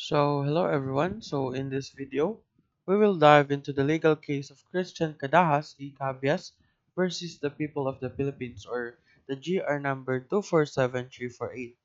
Hello everyone. In this video, we will dive into the legal case of Christian Cadahas y Cabias versus the people of the Philippines, or the GR number 247348.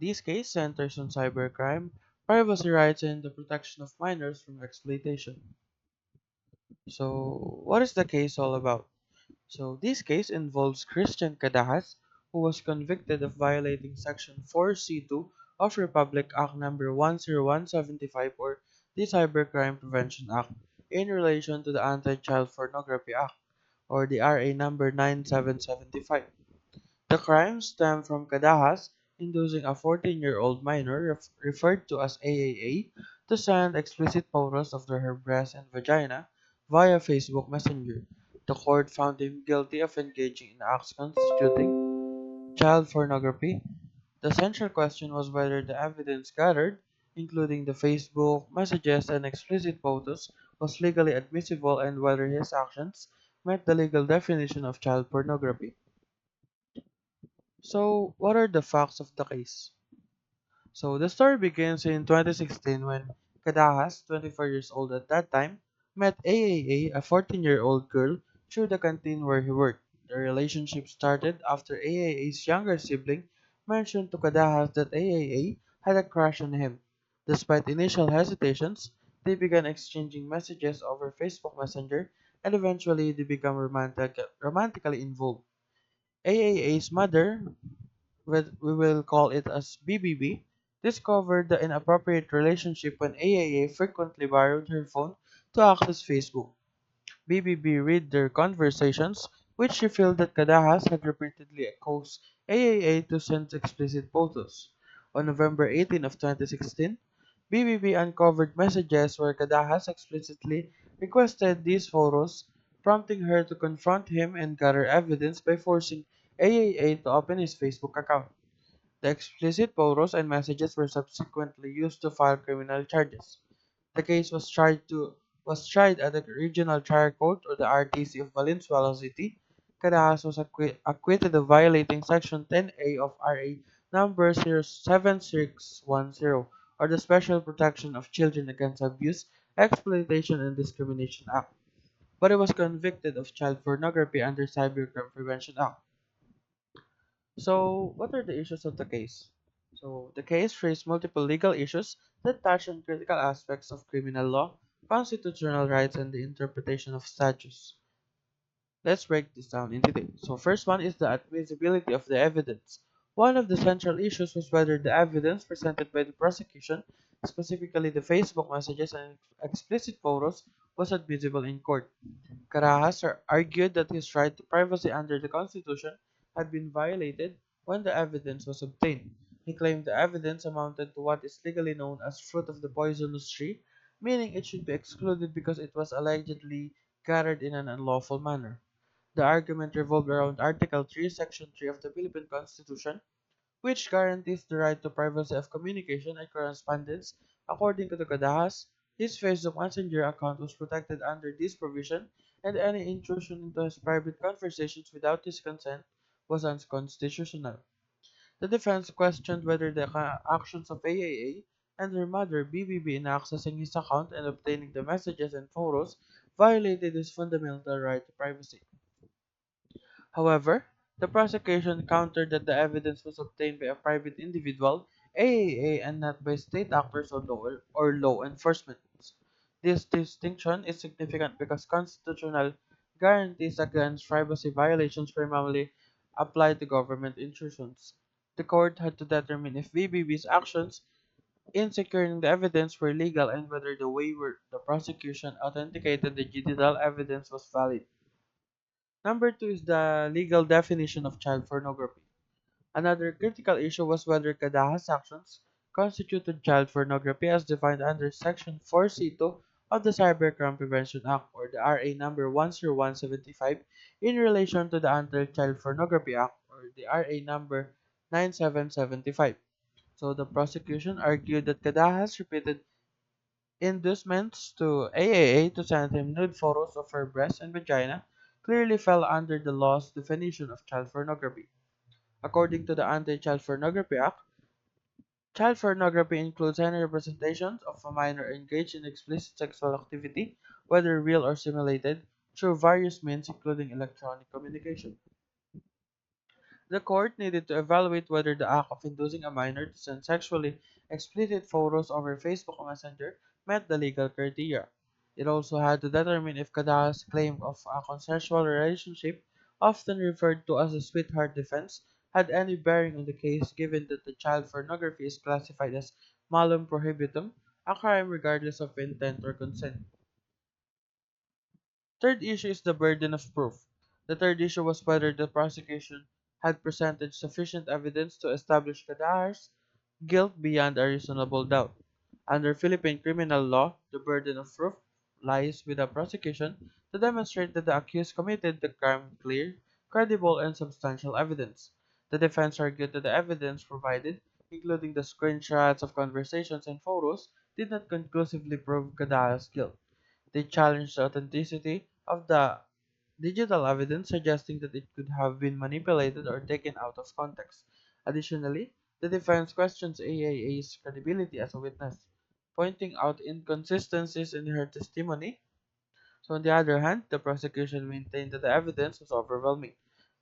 This case centers on cybercrime, privacy rights, and the protection of minors from exploitation. What is the case all about? This case involves Christian Cadahas, who was convicted of violating Section 4C2 of Republic Act number 10175, or the Cybercrime Prevention Act, in relation to the Anti-Child Pornography Act, or the RA number 9775. The crime stemmed from Cadahas inducing a 14-year-old minor referred to as AAA to send explicit photos of her breast and vagina via Facebook Messenger. The court found him guilty of engaging in acts constituting child pornography. The central question was whether the evidence gathered, including the Facebook messages and explicit photos, was legally admissible and whether his actions met the legal definition of child pornography. What are the facts of the case? The story begins in 2016 when Kadajas, 24 years old at that time, met AAA, a 14-year-old girl, through the canteen where he worked. The relationship started after AAA's younger sibling mentioned to Kadajas that AAA had a crush on him. Despite initial hesitations, they began exchanging messages over Facebook Messenger and eventually they became romantically involved. AAA's mother, we will call it as BBB, discovered the inappropriate relationship when AAA frequently borrowed her phone to access Facebook. BBB read their conversations, which she felt that Kadajas had repeatedly caused AAA to send explicit photos. On November 18 of 2016, BBB uncovered messages where Kadajas explicitly requested these photos, prompting her to confront him and gather evidence by forcing AAA to open his Facebook account. The explicit photos and messages were subsequently used to file criminal charges. The case was tried at the Regional Trial Court, or the RTC of Valenzuela City. Cadajas was acquitted of violating Section 10A of RA number 07610, or the Special Protection of Children Against Abuse, Exploitation and Discrimination Act, but he was convicted of child pornography under Cybercrime Prevention Act. What are the issues of the case? The case raised multiple legal issues that touch on critical aspects of criminal law, constitutional rights, and the interpretation of statutes. Let's break this down in detail. First one is the admissibility of the evidence. One of the central issues was whether the evidence presented by the prosecution, specifically the Facebook messages and explicit photos, was admissible in court. Carajas argued that his right to privacy under the Constitution had been violated when the evidence was obtained. He claimed the evidence amounted to what is legally known as fruit of the poisonous tree, meaning it should be excluded because it was allegedly gathered in an unlawful manner. The argument revolved around Article 3, Section 3 of the Philippine Constitution, which guarantees the right to privacy of communication and correspondence. According to the Kadahas, his Facebook Messenger account was protected under this provision, and any intrusion into his private conversations without his consent was unconstitutional. The defense questioned whether the actions of AAA and her mother BBB in accessing his account and obtaining the messages and photos violated his fundamental right to privacy. However, the prosecution countered that the evidence was obtained by a private individual, AAA, and not by state actors or law enforcement. This distinction is significant because constitutional guarantees against privacy violations primarily apply to government intrusions. The court had to determine if BBB's actions in securing the evidence were legal and whether the way the prosecution authenticated the digital evidence was valid. Number two is the legal definition of child pornography. Another critical issue was whether Kadaha's actions constituted child pornography as defined under Section 4C2 of the Cybercrime Prevention Act, or the RA number 10175, in relation to the Anti-Child Pornography Act, or the RA number 9775. The prosecution argued that Kadaha's repeated inducements to AAA to send him nude photos of her breast and vagina clearly fell under the law's definition of child pornography. According to the Anti-Child Pornography Act, Child pornography includes any representations of a minor engaged in explicit sexual activity, whether real or simulated, through various means including electronic communication. The court needed to evaluate whether the act of inducing a minor to send sexually explicit photos over Facebook Messenger met the legal criteria. It also had to determine if Kada's claim of a consensual relationship, often referred to as a sweetheart defense, had any bearing on the case given that the child pornography is classified as malum prohibitum, a crime regardless of intent or consent. Third issue is the burden of proof. The third issue was whether the prosecution had presented sufficient evidence to establish Kadahar's guilt beyond a reasonable doubt. Under Philippine criminal law, the burden of proof lies with the prosecution to demonstrate that the accused committed the crime with clear, credible, and substantial evidence. The defense argued that the evidence provided, including the screenshots of conversations and photos, did not conclusively prove Kadahar's guilt. They challenged the authenticity of the digital evidence, suggesting that it could have been manipulated or taken out of context. Additionally, the defense questions AAA's credibility as a witness, pointing out inconsistencies in her testimony. So, on the other hand, the prosecution maintained that the evidence was overwhelming.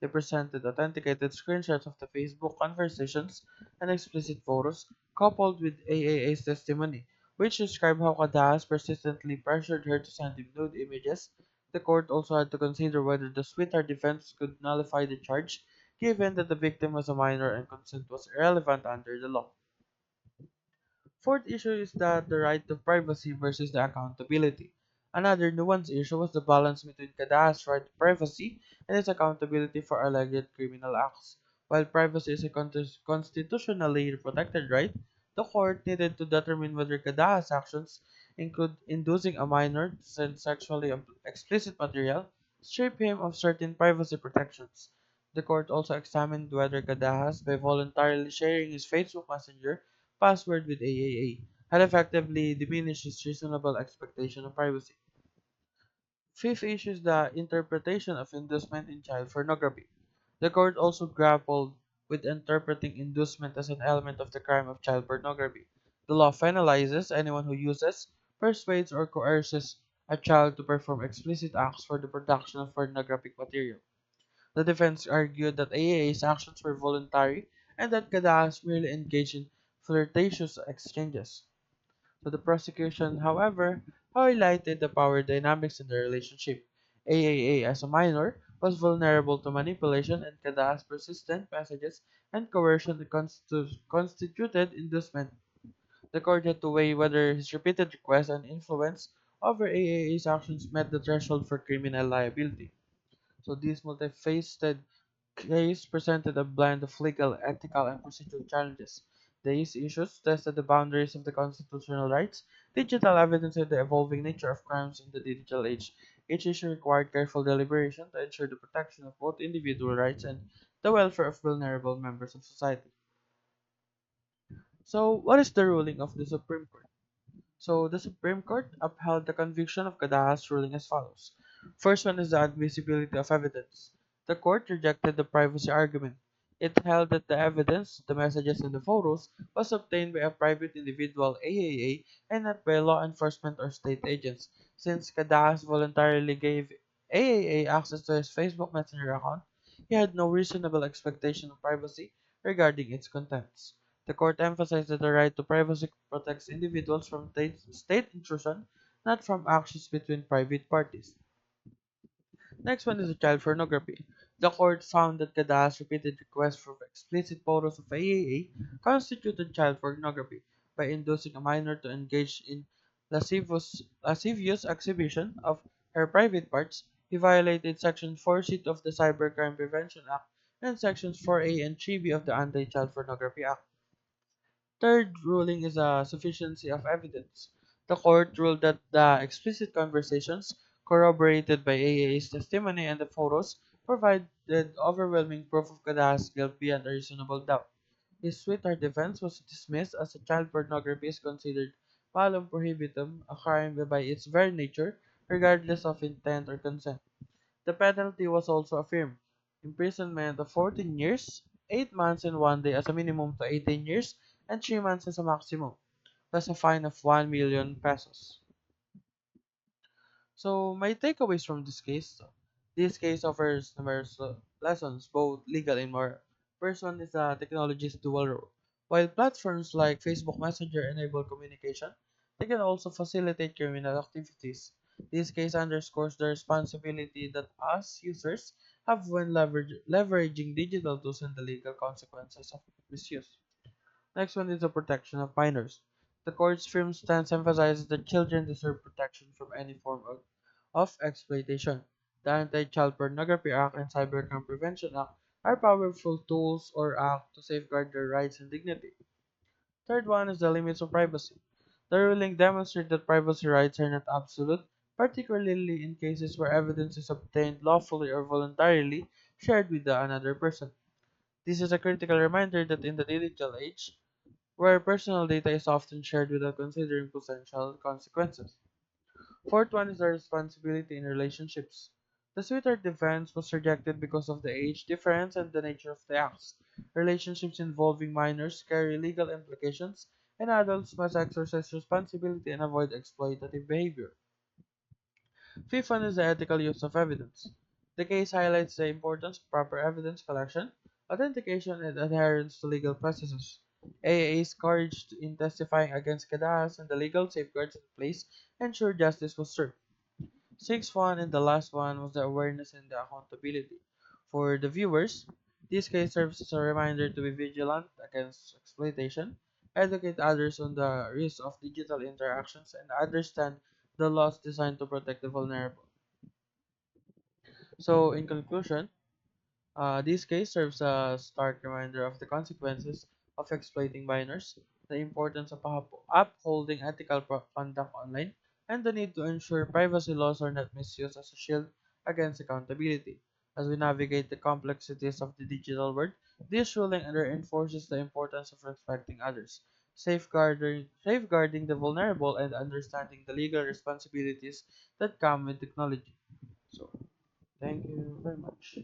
They presented authenticated screenshots of the Facebook conversations and explicit photos, coupled with AAA's testimony, which described how Kadaas persistently pressured her to send him nude images. The court also had to consider whether the sweetheart defense could nullify the charge, given that the victim was a minor and consent was irrelevant under the law. Fourth issue is that the right to privacy versus the accountability. Another nuanced issue was the balance between Kadaha's right to privacy and his accountability for alleged criminal acts. While privacy is a constitutionally protected right, the court needed to determine whether Kadaha's actions include inducing a minor to send sexually explicit material, strip him of certain privacy protections. The court also examined whether Kadahas, by voluntarily sharing his Facebook Messenger password with AAA, had effectively diminished his reasonable expectation of privacy. Fifth issue is the interpretation of inducement in child pornography. The court also grappled with interpreting inducement as an element of the crime of child pornography. The law penalizes anyone who uses, persuades, or coerces a child to perform explicit acts for the production of pornographic material. The defense argued that AAA's actions were voluntary and that Gadaas merely engaged in flirtatious exchanges. So the prosecution, however, highlighted the power dynamics in the relationship. AAA, as a minor, was vulnerable to manipulation, and Gadaas' persistent messages and coercion constituted inducement. The court had to weigh whether his repeated requests and influence over AAA's actions met the threshold for criminal liability. So this multifaceted case presented a blend of legal, ethical, and procedural challenges. These issues tested the boundaries of the constitutional rights, digital evidence, and the evolving nature of crimes in the digital age. Each issue required careful deliberation to ensure the protection of both individual rights and the welfare of vulnerable members of society. So, what is the ruling of the Supreme Court? So the Supreme Court upheld the conviction of Kadaha's ruling as follows. First one is the admissibility of evidence. The court rejected the privacy argument. It held that the evidence, the messages and the photos, was obtained by a private individual AAA and not by law enforcement or state agents. Since Kadahas voluntarily gave AAA access to his Facebook Messenger account, he had no reasonable expectation of privacy regarding its contents. The court emphasized that the right to privacy protects individuals from state intrusion, not from actions between private parties. Next one is the child pornography. The court found that Kada's repeated requests for explicit photos of AAA constituted child pornography by inducing a minor to engage in lascivious exhibition of her private parts. He violated Section 4C of the Cybercrime Prevention Act and Sections 4A and 3B of the Anti-Child Pornography Act. Third ruling is a sufficiency of evidence. The court ruled that the explicit conversations, corroborated by AA's testimony and the photos, provided overwhelming proof of Kadaha's guilt beyond a reasonable doubt. His sweetheart defense was dismissed as child pornography is considered malum prohibitum, a crime by its very nature, regardless of intent or consent. The penalty was also affirmed: imprisonment of 14 years, 8 months and 1 day as a minimum to 18 years, and 3 months as a maximum, plus a fine of 1 million pesos. So my takeaways from this case offers numerous lessons, both legal and moral. First one is technology's dual role. While platforms like Facebook Messenger enable communication, they can also facilitate criminal activities. This case underscores the responsibility that us users have when leveraging digital tools and the legal consequences of misuse. Next one is the protection of minors. The court's firm stance emphasizes that children deserve protection from any form of exploitation. The Anti-Child Pornography Act and Cybercrime Prevention Act are powerful tools or acts to safeguard their rights and dignity. Third one is the limits of privacy. The ruling demonstrates that privacy rights are not absolute, particularly in cases where evidence is obtained lawfully or voluntarily shared with another person. This is a critical reminder that in the digital age, where personal data is often shared without considering potential consequences. Fourth one is the responsibility in relationships. The sweetheart defense was rejected because of the age difference and the nature of the acts. Relationships involving minors carry legal implications, and adults must exercise responsibility and avoid exploitative behavior. Fifth one is the ethical use of evidence. The case highlights the importance of proper evidence collection, authentication, and adherence to legal processes. AA's courage in testifying against Kadaas and the legal safeguards in place ensured justice was served. Sixth one and the last one was the awareness and the accountability. For the viewers, this case serves as a reminder to be vigilant against exploitation, educate others on the risks of digital interactions, and understand the laws designed to protect the vulnerable. So, in conclusion, this case serves a stark reminder of the consequences of exploiting minors, the importance of upholding ethical conduct online, and the need to ensure privacy laws are not misused as a shield against accountability. As we navigate the complexities of the digital world, this ruling reinforces the importance of respecting others, safeguarding the vulnerable, and understanding the legal responsibilities that come with technology. So, thank you very much.